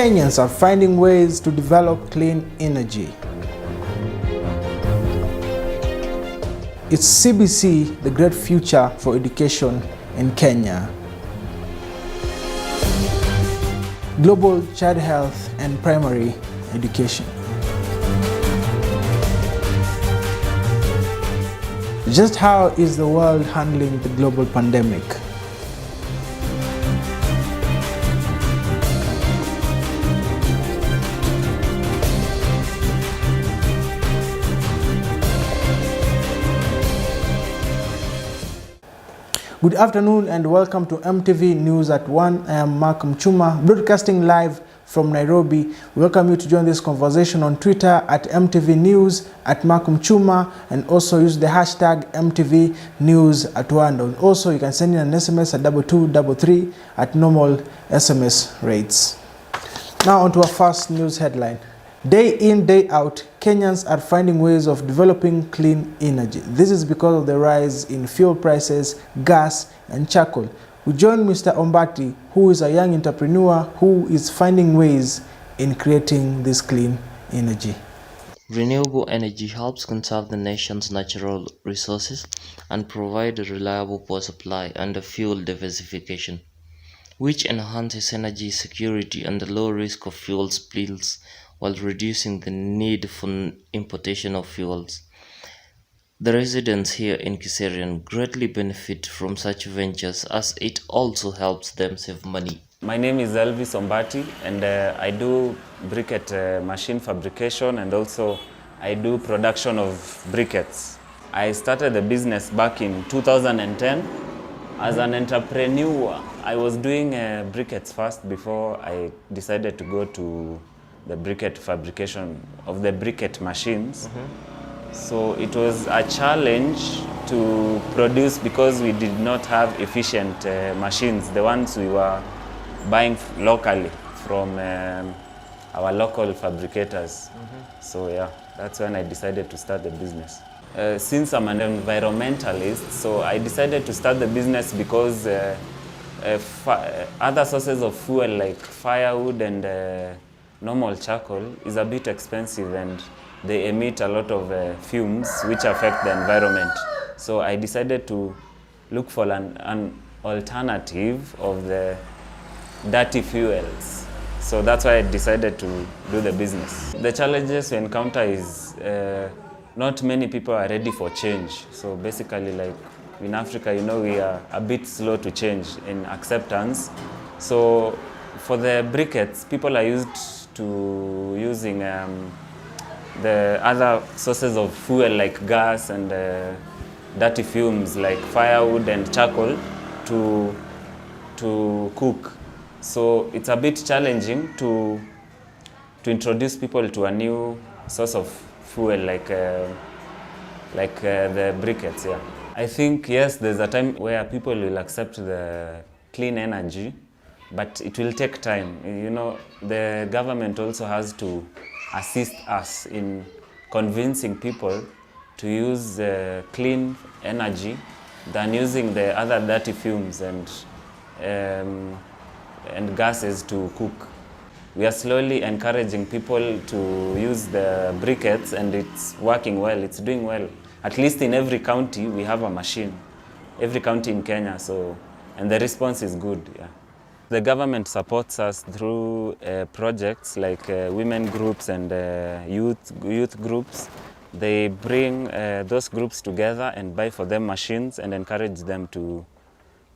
Kenyans are finding ways to develop clean energy. It's CBC, the great future for education in Kenya. Global child health and primary education. Just how is the world handling the global pandemic? Good afternoon and welcome to MTV News at 1. I am Mark Mchuma, broadcasting live from Nairobi. We welcome you to join this conversation on Twitter at MTV News, at Mark Mchuma, and also use the hashtag MTV News at 1. And also, you can send in an SMS at 2233 at normal SMS rates. Now on to our first news headline. Day in, day out, Kenyans are finding ways of developing clean energy. This is because of the rise in fuel prices, gas, and charcoal. We join Mr. Ombati, who is a young entrepreneur who is finding ways in creating this clean energy. Renewable energy helps conserve the nation's natural resources and provide a reliable power supply under fuel diversification, which enhances energy security and the low risk of fuel spills while reducing the need for importation of fuels. The residents here in Kiserian greatly benefit from such ventures as it also helps them save money. My name is Elvis Ombati and I do briquette machine fabrication and also I do production of briquettes. I started the business back in 2010. As an entrepreneur, I was doing briquettes first before I decided to go to the briquette fabrication of the briquette machines. So it was a challenge to produce because we did not have efficient machines, the ones we were buying locally from our local fabricators. So yeah, that's when I decided to start the business. Since I'm an environmentalist, so I decided to start the business because other sources of fuel like firewood and normal charcoal is a bit expensive and they emit a lot of fumes which affect the environment. So I decided to look for an alternative of the dirty fuels. So that's why I decided to do the business. The challenges we encounter is not many people are ready for change. So basically, like in Africa, you know, we are a bit slow to change in acceptance. So for the briquettes, people are used to using the other sources of fuel like gas and dirty fumes like firewood and charcoal to cook. So it's a bit challenging to introduce people to a new source of fuel like the briquettes. Yeah, I think yes, there's a time where people will accept the clean energy, but it will take time. You know, the government also has to assist us in convincing people to use clean energy than using the other dirty fumes and gases to cook. We are slowly encouraging people to use the briquettes and it's working well, it's doing well. At least in every county we have a machine, every county in Kenya, so, and the response is good. Yeah. The government supports us through projects like women groups and youth groups. They bring those groups together and buy for them machines and encourage them to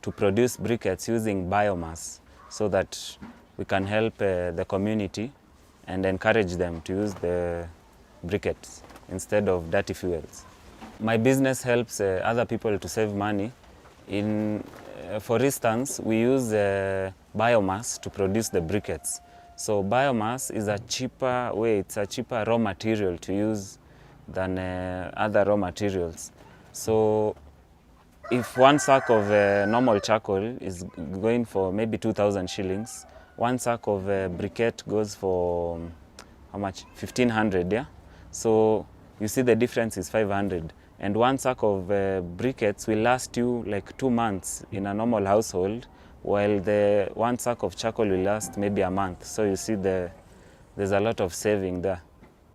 produce briquettes using biomass so that we can help the community and encourage them to use the briquettes instead of dirty fuels. My business helps other people to save money. For instance, we use biomass to produce the briquettes. So biomass is a cheaper way, it's a cheaper raw material to use than other raw materials. So if one sack of normal charcoal is going for maybe 2,000 shillings, one sack of briquette goes for how much? 1,500, yeah? So you see the difference is 500. And one sack of briquettes will last you like 2 months in a normal household, while the 1 sack of charcoal will last maybe a month. So you see there's a lot of saving there.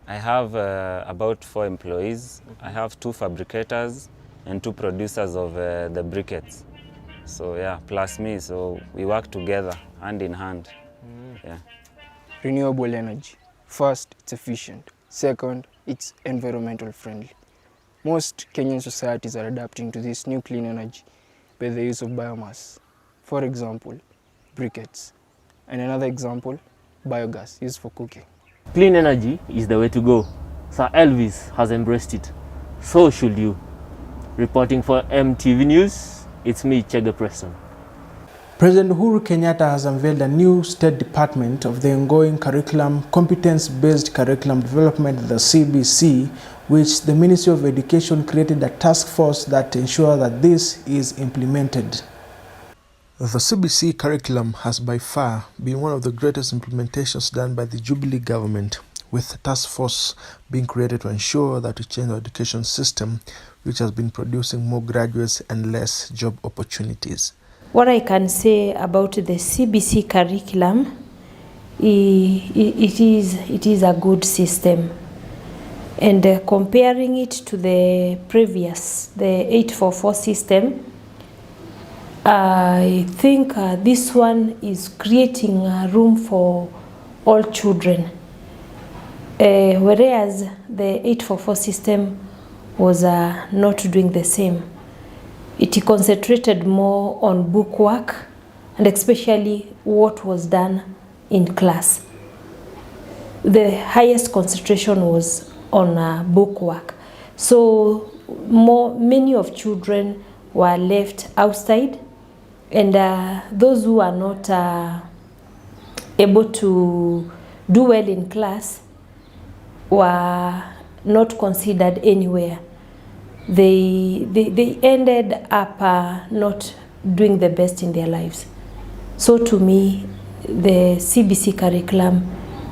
I have about 4 employees. I have 2 fabricators and 2 producers of the briquettes. So yeah, plus me, so we work together, hand in hand. Yeah. Renewable energy. First, it's efficient. Second, it's environmental friendly. Most Kenyan societies are adapting to this new clean energy by the use of biomass. For example, briquettes. And another example, biogas used for cooking. Clean energy is the way to go. Sir Elvis has embraced it. So should you. Reporting for MTV News, it's me, Chege Preston. President Uhuru Kenyatta has unveiled a new state department of the ongoing curriculum, competence-based curriculum development, the CBC, which the Ministry of Education created a task force that ensure that this is implemented. The CBC curriculum has by far been one of the greatest implementations done by the Jubilee government, with a task force being created to ensure that we change our education system, which has been producing more graduates and less job opportunities. What I can say about the CBC curriculum, it is a good system. And comparing it to the previous, the 844 system, I think this one is creating room for all children. Whereas the 844 system was not doing the same. It concentrated more on book work and especially what was done in class. The highest concentration was on book work. So many of children were left outside, and those who are not able to do well in class were not considered anywhere. They ended up not doing the best in their lives. So to me, the CBC curriculum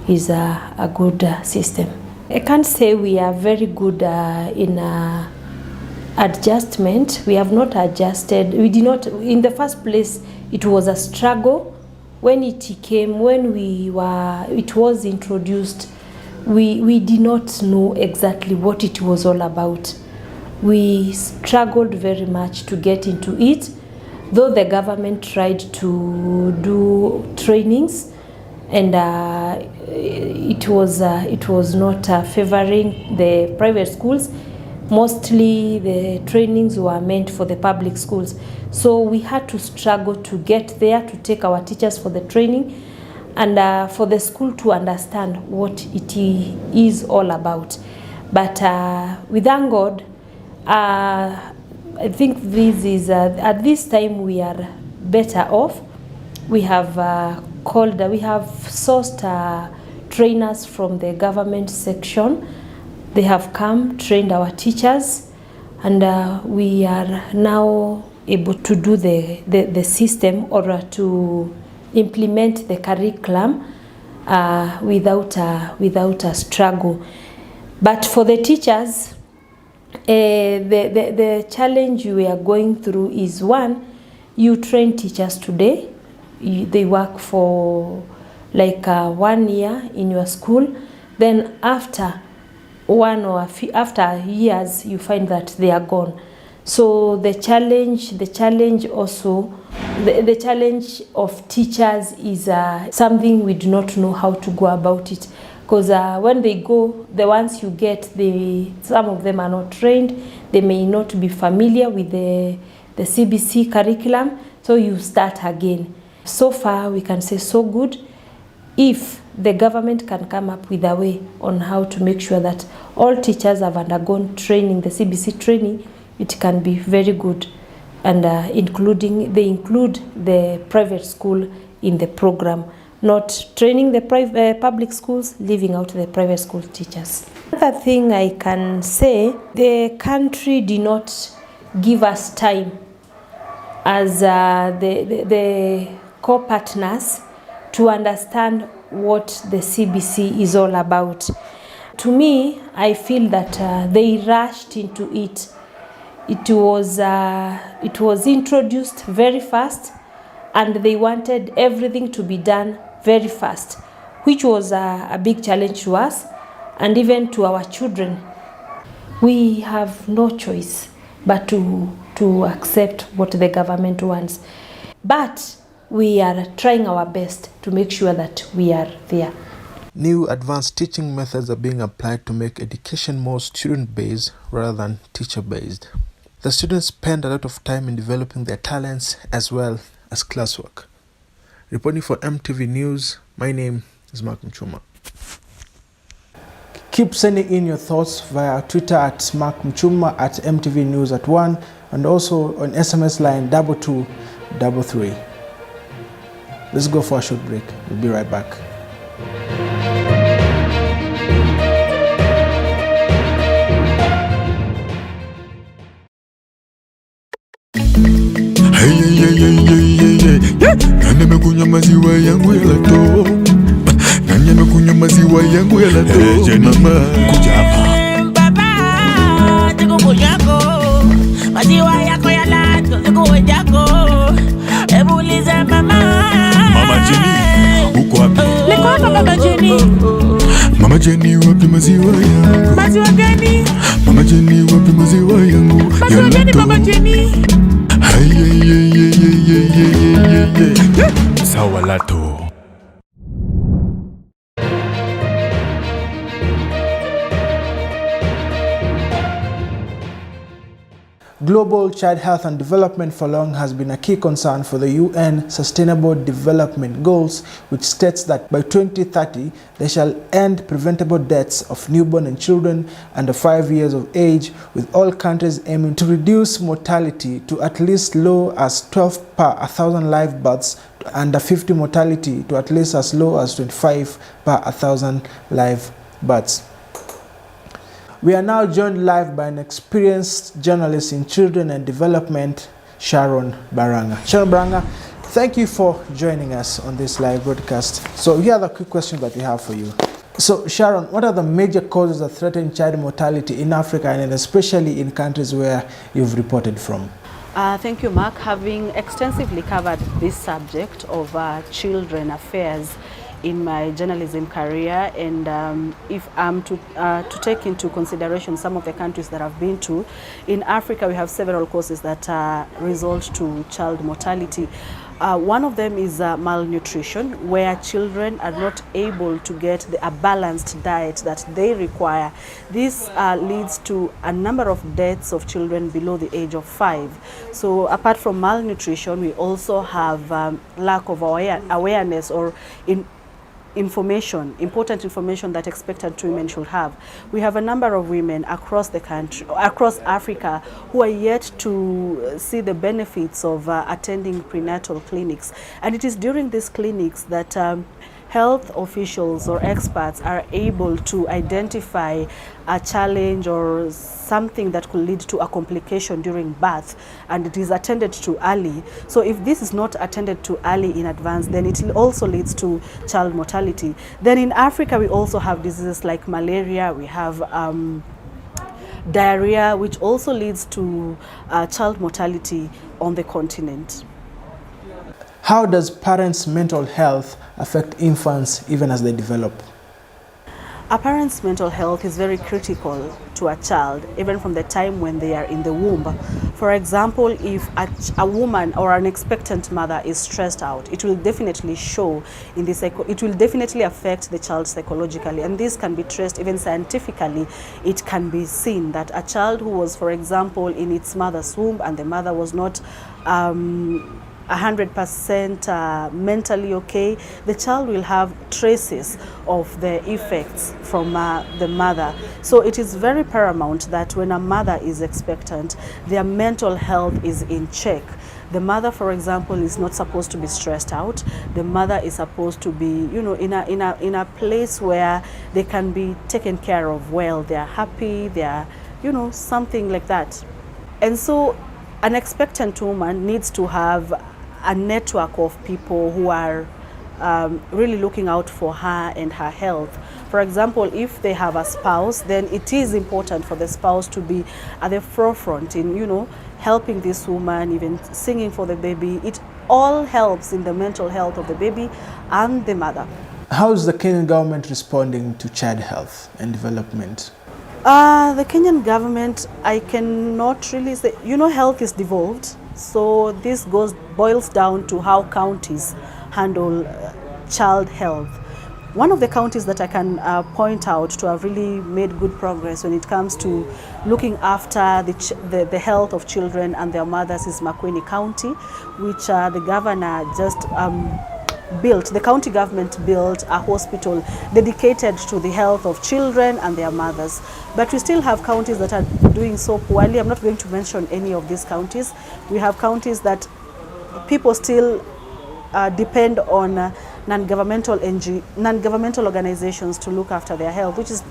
is a good system. I can't say we are very good in adjustment. We have not adjusted. We did not, in the first place, it was a struggle. When it came, when it was introduced, we did not know exactly what it was all about. We struggled very much to get into it, though the government tried to do trainings, and it was not favoring the private schools. Mostly the trainings were meant for the public schools. So we had to struggle to get there, to take our teachers for the training, and for the school to understand what it is all about. But we thank God, I think this is, at this time we are better off. We have sourced trainers from the government section. They have come, trained our teachers, and we are now able to do the system, or to implement the curriculum without a struggle. But for the teachers, the challenge we are going through is, one, you train teachers today. They work for like 1 year in your school. Then after after years, you find that they are gone. So the challenge of teachers is something we do not know how to go about it. Because when they go, the ones you get, some of them are not trained. They may not be familiar with the CBC curriculum, so you start again. So far, we can say so good. If the government can come up with a way on how to make sure that all teachers have undergone training, the CBC training, it can be very good. And they include the private school in the program, not training the public schools, leaving out the private school teachers. Another thing I can say, the country did not give us time as the co-partners to understand what the CBC is all about. To me, I feel that they rushed into it. It was introduced very fast, and they wanted everything to be done very fast, which was a big challenge to us and even to our children. We have no choice but to accept what the government wants. But we are trying our best to make sure that we are there. New advanced teaching methods are being applied to make education more student-based rather than teacher-based. The students spend a lot of time in developing their talents as well as classwork. Reporting for MTV News, my name is Malcolm Chuma. Keep sending in your thoughts via Twitter at Malcolm Chuma, at MTV News at 1, and also on SMS line 2233. Let's go for a short break. We'll be right back. Nani amekunywa maziwa yangu ya lato? Nani amekunywa maziwa yangu ya lato? Mama, kuja hapa. Baba, tuko yako. Maziwa yako ya lato, tuko yako. Hebu liza mama. Mama Jenny, uko wapi? Niko hapa Mama Jenny. Mama Jenny, wapi maziwa yangu? Maziwa gani? Mama Jenny, wapi maziwa yangu? Maziwa gani Mama Jenny? Sawa lato. Global child health and development for long has been a key concern for the UN Sustainable Development Goals, which states that by 2030 they shall end preventable deaths of newborn and children under 5 years of age, with all countries aiming to reduce mortality to at least low as 12 per 1,000 live births, under 50 mortality to at least as low as 25 per 1,000 live births. We are now joined live by an experienced journalist in children and development, Sharon Baranga. Sharon Baranga, thank you for joining us on this live broadcast. So here are the quick questions that we have for you. So Sharon, what are the major causes that threaten child mortality in Africa and especially in countries where you've reported from? Thank you, Mark. Having extensively covered this subject of children affairs in my journalism career, and if I'm to take into consideration some of the countries that I've been to, in Africa we have several causes that result to child mortality. One of them is malnutrition, where children are not able to get a balanced diet that they require. This leads to a number of deaths of children below the age of 5. So apart from malnutrition, we also have lack of awareness or important information that expectant women should have. We have a number of women across the country, across Africa, who are yet to see the benefits of attending prenatal clinics. And it is during these clinics that health officials or experts are able to identify a challenge or something that could lead to a complication during birth, and it is attended to early. So if this is not attended to early in advance, then it also leads to child mortality. Then in Africa we also have diseases like malaria, we have diarrhea, which also leads to child mortality on the continent. How does parents' mental health affect infants even as they develop? A parent's mental health is very critical to a child, even from the time when they are in the womb. For example, if a woman or an expectant mother is stressed out, it will definitely show in the it will definitely affect the child psychologically, and this can be traced even scientifically. It can be seen that a child who was, for example, in its mother's womb and the mother was not 100% mentally okay, the child will have traces of the effects from the mother. So it is very paramount that when a mother is expectant, their mental health is in check. The mother, for example, is not supposed to be stressed out. The mother is supposed to be, you know, in a place where they can be taken care of well. They are happy. They are, you know, something like that. And so, an expectant woman needs to have a network of people who are really looking out for her and her health. For example, if they have a spouse, then it is important for the spouse to be at the forefront in, you know, helping this woman, even singing for the baby. all helps in the mental health of the baby and the mother. How is the Kenyan government responding to child health and development? The Kenyan government, I cannot really say, health is devolved. So this boils down to how counties handle child health. One of the counties that I can point out to have really made good progress when it comes to looking after the health of children and their mothers is Makueni County, which the governor just the county government built a hospital dedicated to the health of children and their mothers. But we still have counties that are doing so poorly. I'm not going to mention any of these counties. We have counties that people still depend on non-governmental organizations to look after their health, which is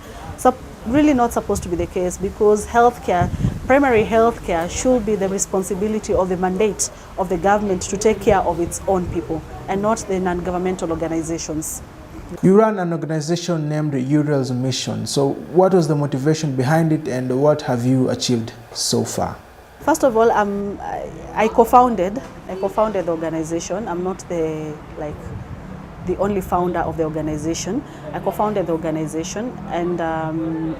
really not supposed to be the case, because primary health care should be the responsibility or the mandate of the government to take care of its own people and not the non-governmental organizations. You run an organization named Uriel's Mission. So what was the motivation behind it and what have you achieved so far? First of all, I co-founded the organization. I'm not the only founder of the organization. I co-founded the organization, and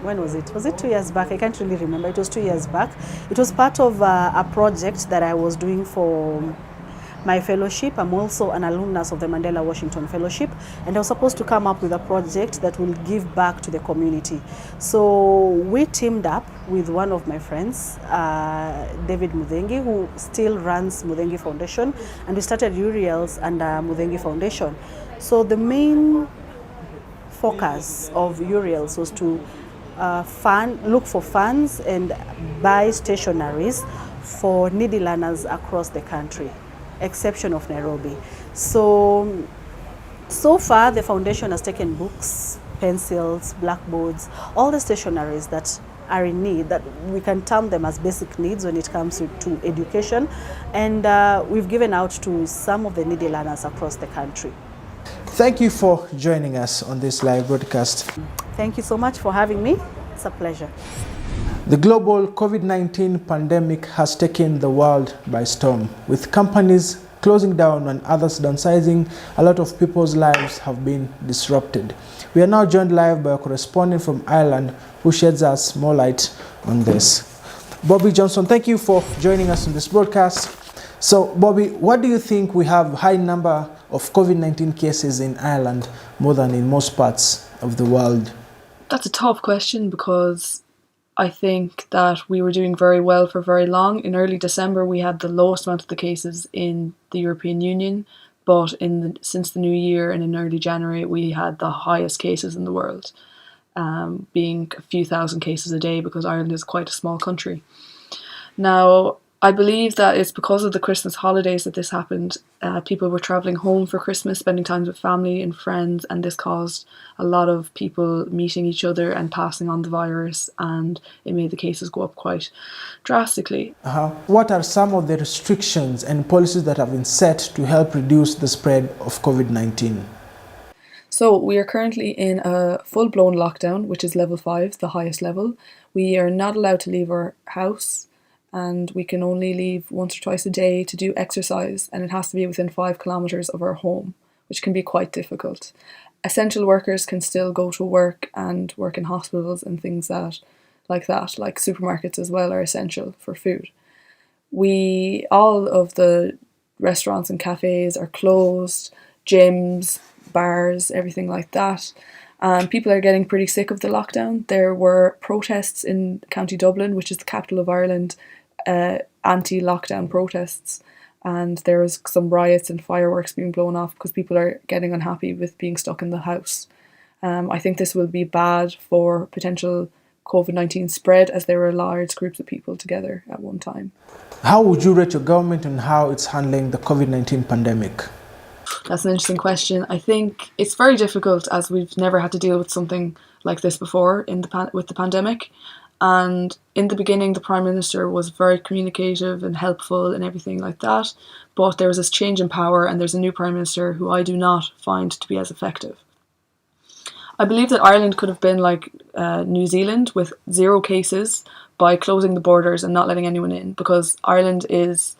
when was it? Was it 2 years back? I can't really remember. It was 2 years back. It was part of a project that I was doing for my fellowship. I'm also an alumnus of the Mandela Washington Fellowship, and I was supposed to come up with a project that will give back to the community. So we teamed up with one of my friends, David Muthengi, who still runs Muthengi Foundation, and we started Uriel's and Muthengi Foundation. So the main focus of Uriel's was to look for funds and buy stationaries for needy learners across the country, exception of Nairobi. So far the foundation has taken books, pencils, blackboards, all the stationaries that are in need, that we can term them as basic needs when it comes to education, and we've given out to some of the needy learners across the country. Thank you for joining us on this live broadcast. Thank you so much for having me. It's a pleasure. The global COVID-19 pandemic has taken the world by storm. With companies closing down and others downsizing, a lot of people's lives have been disrupted. We are now joined live by a correspondent from Ireland who sheds us more light on this. Bobby Johnson, thank you for joining us on this broadcast. So, Bobby, what do you think? We have a high number of COVID-19 cases in Ireland, more than in most parts of the world. That's a tough question, because I think that we were doing very well for very long. In early December, we had the lowest amount of the cases in the European Union, but since the new year and in early January, we had the highest cases in the world, being a few thousand cases a day, because Ireland is quite a small country. Now, I believe that it's because of the Christmas holidays that this happened. People were travelling home for Christmas, spending time with family and friends, and this caused a lot of people meeting each other and passing on the virus, and it made the cases go up quite drastically. What are some of the restrictions and policies that have been set to help reduce the spread of COVID-19? So we are currently in a full-blown lockdown, which is level 5, the highest level. We are not allowed to leave our house, and we can only leave once or twice a day to do exercise, and it has to be within 5 kilometres of our home, which can be quite difficult. Essential workers can still go to work and work in hospitals and things like supermarkets as well are essential for food. All of the restaurants and cafes are closed, gyms, bars, everything like that. People are getting pretty sick of the lockdown. There were protests in County Dublin, which is the capital of Ireland, anti-lockdown protests, and there was some riots and fireworks being blown off because people are getting unhappy with being stuck in the house. I think this will be bad for potential COVID-19 spread, as there were large groups of people together at one time. How would you rate your government on how it's handling the COVID-19 pandemic? That's an interesting question. I think it's very difficult, as we've never had to deal with something like this before with the pandemic. And in the beginning, the Prime Minister was very communicative and helpful and everything like that. But there was this change in power, and there's a new Prime Minister who I do not find to be as effective. I believe that Ireland could have been like New Zealand with 0 cases by closing the borders and not letting anyone in, because Ireland is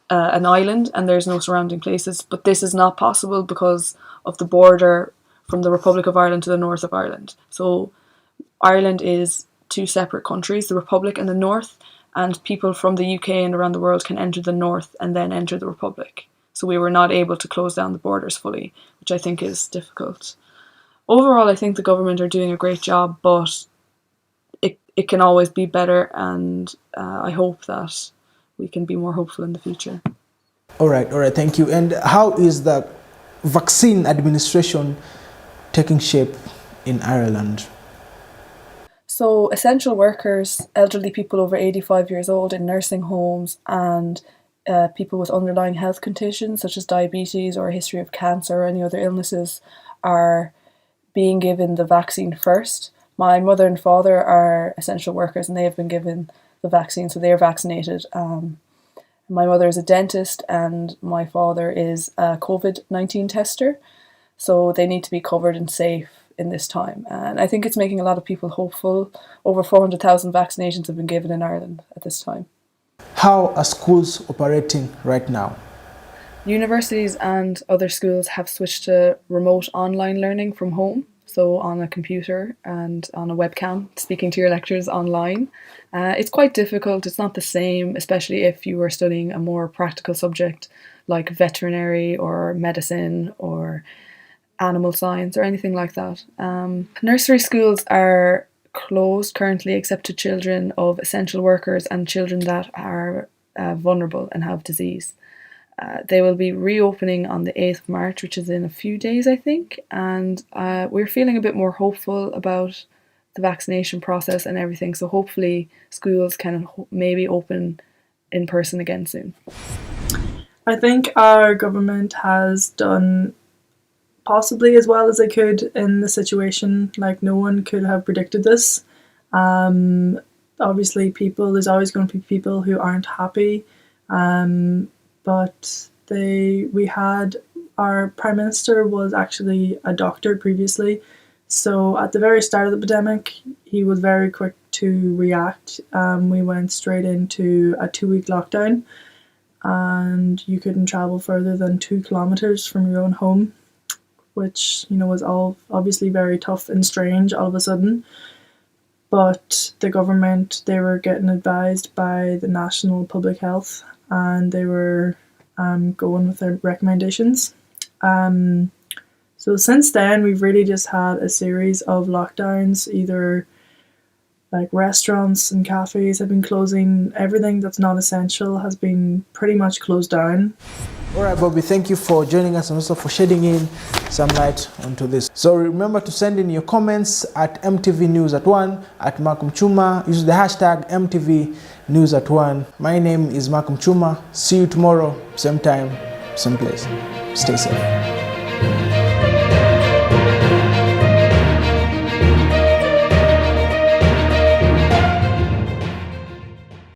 an island and there's no surrounding places. But this is not possible because of the border from the Republic of Ireland to the north of Ireland. So Ireland is two separate countries, the Republic and the North, and people from the UK and around the world can enter the North and then enter the Republic. So we were not able to close down the borders fully, which I think is difficult. Overall, I think the government are doing a great job, but it can always be better, and I hope that we can be more hopeful in the future. All right, thank you. And how is the vaccine administration taking shape in Ireland? So essential workers, elderly people over 85 years old in nursing homes, and people with underlying health conditions such as diabetes or a history of cancer or any other illnesses are being given the vaccine first. My mother and father are essential workers and they have been given the vaccine, so they are vaccinated. My mother is a dentist and my father is a COVID-19 tester, so they need to be covered and safe in this time. And I think it's making a lot of people hopeful. Over 400,000 vaccinations have been given in Ireland at this time. How are schools operating right now? Universities and other schools have switched to remote online learning from home, so on a computer and on a webcam, speaking to your lecturers online. It's quite difficult, it's not the same, especially if you were studying a more practical subject like veterinary or medicine or animal science or anything like that. Nursery schools are closed currently except to children of essential workers and children that are vulnerable and have disease. They will be reopening on the 8th of March, which is in a few days, I think, and we're feeling a bit more hopeful about the vaccination process and everything, so hopefully schools can maybe open in person again soon. I think our government has done possibly as well as they could in the situation. Like, no one could have predicted this. Obviously there's always going to be people who aren't happy, but we had our Prime Minister was actually a doctor previously, so at the very start of the pandemic he was very quick to react. We went straight into a 2-week lockdown and you couldn't travel further than 2 kilometers from your own home, which, you know, was all obviously very tough and strange all of a sudden. But the government, they were getting advised by the National Public Health and they were going with their recommendations. So since then, we've really just had a series of lockdowns. Either like restaurants and cafes have been closing. Everything that's not essential has been pretty much closed down. All right, Bobby, thank you for joining us and also for shedding in some light onto this. So remember to send in your comments at MTV News at 1, at Malcolm Chuma. Use the hashtag MTV News at 1. My name is Malcolm Chuma. See you tomorrow, same time, same place. Stay safe.